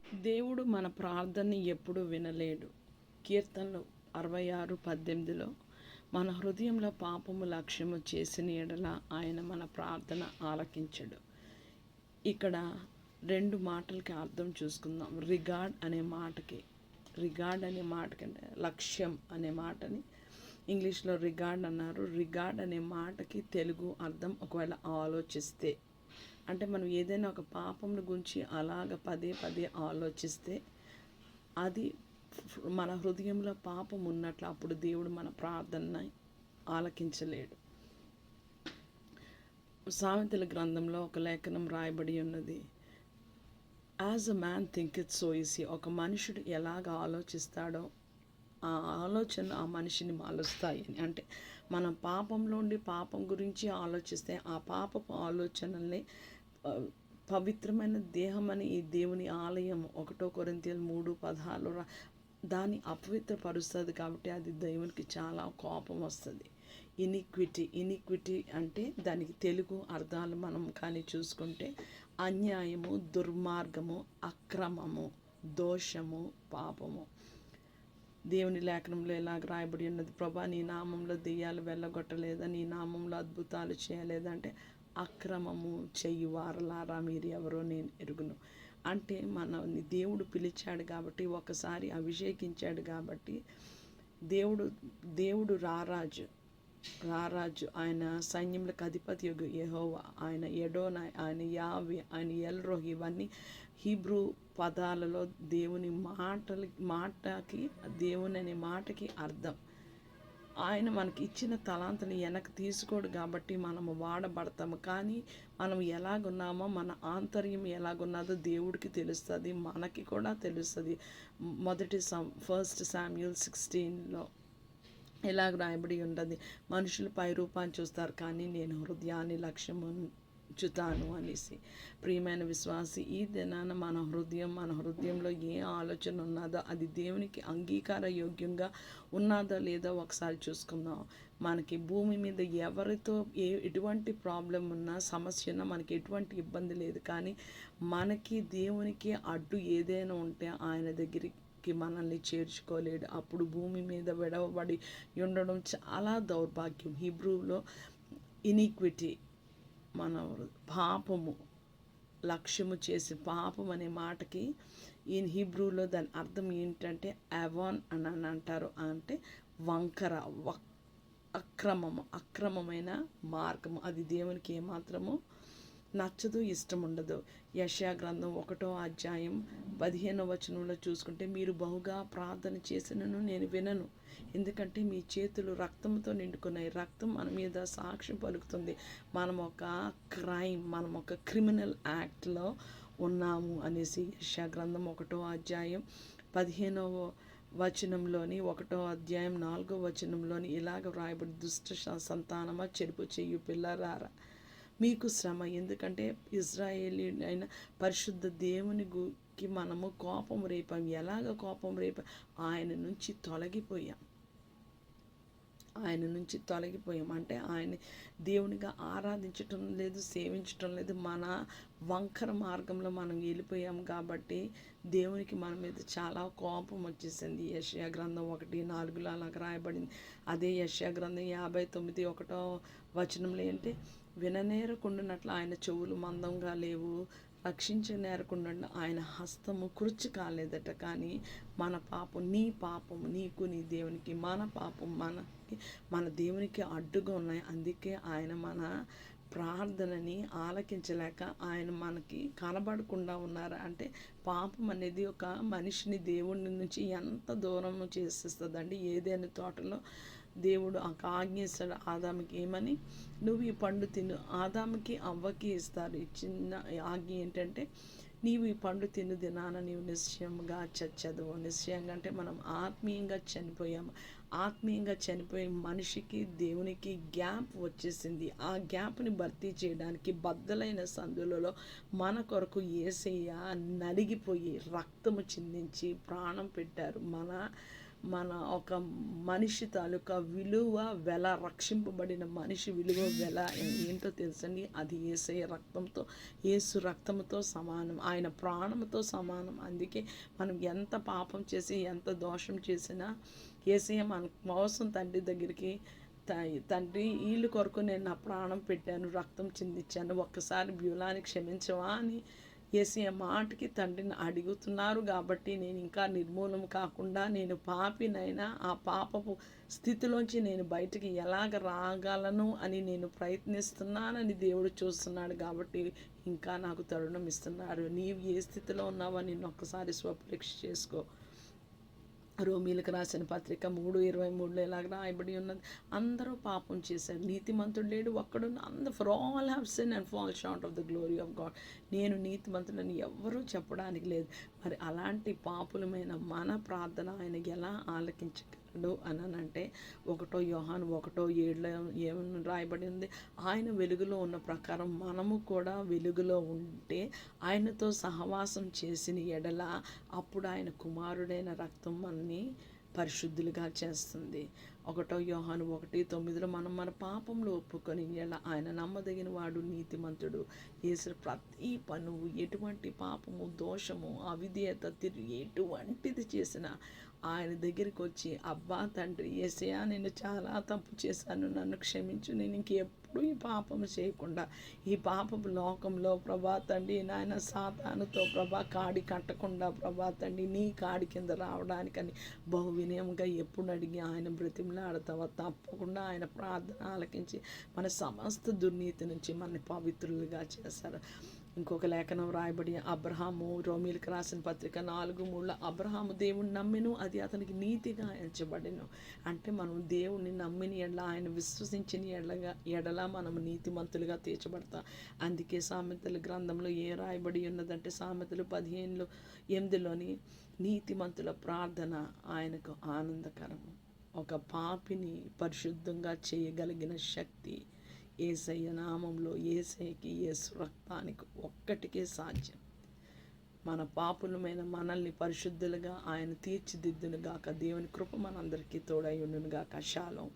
దేవుడు మన ప్రార్థనని ఎప్పుడు వినలేడు. కీర్తనలు 66:18లో మన హృదయంలో పాపము లక్ష్యము చేసిన ఎడల ఆయన మన ప్రార్థన ఆలకించడు. ఇక్కడ రెండు మాటలకి అర్థం చూసుకుందాం. రిగార్డ్ అనే మాటకి అంటే లక్ష్యం అనే మాటని ఇంగ్లీష్లో రిగార్డ్ అన్నారు. రిగార్డ్ అనే మాటకి తెలుగు అర్థం ఒకవేళ ఆలోచిస్తే, అంటే మనం ఏదైనా ఒక పాపం గురించి అలాగ పదే పదే ఆలోచిస్తే అది మన హృదయంలో పాపం ఉన్నట్లు, అప్పుడు దేవుడు మన ప్రార్థన ఆలకించలేడు. సామెతల గ్రంథంలో ఒక లేఖనం రాయబడి ఉన్నది. As a man think it so easy. ఒక మనుషుడు ఎలాగ ఆలోచిస్తాడో ఆ ఆలోచన ఆ మనిషిని మారుస్తాయి. అంటే మనం పాపంలోండి పాపం గురించి ఆలోచిస్తే ఆ పాపపు ఆలోచనల్ని పవిత్రమైన దేహం అని ఈ దేవుని ఆలయం 1 కొరింథీయులు 3:16 దాన్ని అపవిత్రపరుస్తుంది. కాబట్టి అది దేవునికి చాలా కోపం వస్తుంది. ఇనిక్విటీ అంటే దానికి తెలుగు అర్థాలు మనం కానీ చూసుకుంటే అన్యాయము, దుర్మార్గము, అక్రమము, దోషము, పాపము. దేవుని లేఖనంలో ఎలాగ రాయబడి ఉన్నది, ప్రభా నీ నామంలో దెయ్యాలు వెళ్ళగొట్టలేదా, నీ నామంలో అద్భుతాలు చేయలేదంటే అక్రమము చెయ్యువారలారా మీరు ఎవరో నేను ఎరుగును. అంటే మనల్ని దేవుడు పిలిచాడు కాబట్టి, ఒకసారి అభిషేకించాడు కాబట్టి, దేవుడు రారాజు ఆయన సైన్యములకు అధిపతి యెహోవా, ఆయన ఎడోనాయ్, ఆయన యావే, ఆయన ఎల్రోహి, ఇవన్నీ హీబ్రూ పదాలలో దేవుని మాటకి దేవుని అనే మాటకి అర్థం. ఆయన మనకి ఇచ్చిన తలాంతని వెనక్కి తీసుకోడు కాబట్టి మనము వాడబడతాము. కానీ మనం ఎలాగున్నామో, మన ఆంతర్యం ఎలాగున్నదో దేవుడికి తెలుస్తుంది, మనకి కూడా తెలుస్తుంది. ఫస్ట్ శామ్యూయల్ 16లో ఎలాగ రాయబడి ఉండదు, మనుషులు పై రూపాన్ని చూస్తారు కానీ నేను హృదయాన్ని లక్ష్యముంచుతాను అనేసి. ప్రియమైన విశ్వాసి, ఈ దినాన మన హృదయంలో ఏ ఆలోచన ఉన్నదో అది దేవునికి అంగీకార యోగ్యంగా ఉన్నదో లేదో ఒకసారి చూసుకుందాం. మనకి భూమి మీద ఎవరితో ఎటువంటి ప్రాబ్లం ఉన్నా, సమస్య ఉన్నా, మనకి ఎటువంటి ఇబ్బంది లేదు. కానీ మనకి దేవునికి అడ్డు ఏదైనా ఉంటే ఆయన దగ్గరికి మనల్ని చేర్చుకోలేడు. అప్పుడు భూమి మీద విడవబడి ఉండడం చాలా దౌర్భాగ్యం. హీబ్రూలో ఇనిక్విటీ, మన పాపము లక్ష్యము చేసి పాపం అనే మాటకి ఈ హీబ్రూలో దాని అర్థం ఏంటంటే అవాన్ అని అంటారు. అంటే వంకర, అక్రమమైన మార్గము. అది దేవునికి ఏమాత్రము నచ్చదు, ఇష్టం ఉండదు. యెషయా గ్రంథం 1:15 చూసుకుంటే, మీరు బహుగా ప్రార్థన చేసినను నేను వినను, ఎందుకంటే మీ చేతులు రక్తంతో నిండుకున్నాయి. రక్తం మన మీద సాక్ష్యం పలుకుతుంది. మనం ఒక క్రిమినల్ యాక్ట్లో ఉన్నాము అనేసి యెషయా గ్రంథం 1:15 1 ఇలాగ వ్రాయబడి, దుష్ట సంతానమా, చెరుపు చెయ్యు పిల్లరారా మీకు శ్రమ. ఎందుకంటే ఇజ్రాయేలీయుడైన పరిశుద్ధ దేవునికి మనము కోపం రేపాం. ఎలాగ కోపం రేపాం? ఆయన నుంచి తొలగిపోయాం. అంటే ఆయన దేవునిగా ఆరాధించటం లేదు, సేవించటం లేదు. మన వంకర మార్గంలో మనం వెళ్ళిపోయాం కాబట్టి దేవునికి మన మీద చాలా కోపం వచ్చేసింది. యెషయా గ్రంథం 1:4 అలాగ రాయబడింది. అదే యెషయా గ్రంథం 59:1 ఏంటి, విననేరకుండానట్లు ఆయన చెవులు మందంగా లేవు, రక్షించనేరకుండా ఆయన హస్తము కుర్చి కాలేదట. కానీ మన పాపం, నీ పాపం నీకు, నీ దేవునికి, మన పాపం మన దేవునికి అడ్డుగా ఉన్నాయి. అందుకే ఆయన మన ప్రార్థనని ఆలకించలేక ఆయన మనకి కనబడకుండా ఉన్నారు. అంటే పాపం అనేది ఒక మనిషిని దేవుడి నుంచి ఎంత దూరం చేసేస్తుందండి. ఏదైనా తోటలో దేవుడు ఆజ్ఞిస్తాడు ఆదాముకి, ఏమని, నువ్వు ఈ పండు తిను. ఆదాముకి అవ్వకి ఇస్తారు ఈ చిన్న ఆజ్ఞ ఏంటంటే, నీవు ఈ పండు తిను దినాన నీవు నిశ్చయంగా చచ్చదువు. నిశ్చయంగా అంటే మనం ఆత్మీయంగా చనిపోయాము. ఆత్మీయంగా చనిపోయే మనిషికి దేవునికి గ్యాప్ వచ్చేసింది. ఆ గ్యాప్ని భర్తీ చేయడానికి బద్దలైన సందులలో మన కొరకు యేసయ్య నలిగిపోయి రక్తము చిందించి ప్రాణం పెట్టారు. మన మన ఒక మనిషి తాలూకా విలువ వెల, రక్షింపబడిన మనిషి విలువ వెల ఏంటో తెలుసండి? అది యేసయ్య రక్తంతో, యేసు రక్తంతో సమానం, ఆయన ప్రాణంతో సమానం. అందుకే మనం ఎంత పాపం చేసి ఎంత దోషం చేసినా యేసయ్య మన కోసం తండ్రి దగ్గరికి, తండ్రి వీళ్ళ కొరకు నేను నా ప్రాణం పెట్టాను, రక్తం చిందించాను, ఒక్కసారి బ్యూలాని క్షమించవా అని యేసయ్య మాటకి తండ్రిని అడుగుతున్నారు. కాబట్టి నేను ఇంకా నిర్మూలం కాకుండా, నేను పాపినైనా ఆ పాపపు స్థితిలోంచి నేను బయటికి ఎలాగ రాగలను అని నేను ప్రయత్నిస్తున్నానని దేవుడు చూస్తున్నాడు. కాబట్టి ఇంకా నాకు తరుణం ఇస్తున్నాడు. నీవు ఏ స్థితిలో ఉన్నావో నిన్ను ఒక్కసారి స్వపరీక్ష చేసుకో. రోమీలకు రాసిన పత్రిక 3:23 ఇలాగ రాయబడి ఉన్నది, అందరూ పాపం చేశారు, నీతిమంతుడు లేడు ఒక్కడు, for all have sin and fall short of the glory of God. నేను నీతిమంతుడని ఎవ్వరూ చెప్పడానికి లేదు. మరి అలాంటి పాపులమైన మన ప్రార్థన ఆయన ఎలా ఆలకించగలడు అని అంటే, 1 యోహాను 1:7 ఏమని రాయబడి ఉంది? ఆయన వెలుగులో ఉన్న ప్రకారం మనము కూడా వెలుగులో ఉంటే ఆయనతో సహవాసం చేసిన ఎడల అప్పుడు ఆయన కుమారుడైన రక్తం మనని పరిశుద్ధులుగా చేస్తుంది. 1 యోహాను 1:9 మనం మన పాపంలో ఒప్పుకొని ఎలా ఆయన నమ్మదగిన వాడు, నీతిమంతుడు. యేసు ప్రతి పను, ఎటువంటి పాపము, దోషము, అవిధేయత, ఎటువంటిది చేసినా ఆయన దగ్గరికి వచ్చి, అబ్బా తండ్రి యేసయ్యా నేను చాలా తప్పు చేశాను, నన్ను క్షమించు, నేను ఇంకెప్పుడు ఈ పాపము చేయకుండా ఈ పాపపు లోకంలో ప్రభా తండ్రి నాయన సాతానుతో ప్రభా కాడి కట్టకుండా ప్రభా తండ్రి నీ కాడి కింద రావడానికని బహు వినయంగా ఎప్పుడు అడిగి ఆయన బ్రతిమలాడతావా? తప్పకుండా ఆయన ప్రార్థన ఆలకించి మన సమస్త దుర్నీతి నుంచి మనని పవిత్రులుగా చేశారు. ఇంకొక లేఖనం రాయబడి అబ్రహాము, రోమీలకు రాసిన పత్రిక 4:3 అబ్రహాము దేవుని నమ్మెను, అది అతనికి నీతిగా ఎంచబడెను. అంటే మనం దేవుణ్ణి నమ్మిన ఎడల, ఆయన విశ్వసించిన ఎడల మనం నీతిమంతులుగా తీర్చబడతాం. అందుకే సామెతల గ్రంథంలో రాయబడి ఉన్నదంటే, సామెతలు 15:8 నీతిమంతుల ప్రార్థన ఆయనకు ఆనందకరము. ఒక పాపిని పరిశుద్ధంగా చేయగలిగిన శక్తి యేసయ్య నామంలో, యేసయ్యకి, యేసు రక్తానికి ఒక్కటికే సాధ్యం. మన పాపులమైన మనల్ని పరిశుద్ధులుగా ఆయన తీర్చిదిద్దునుగాక. దేవుని కృప మనందరికీ తోడై ఉండునుగాక. షాలోం.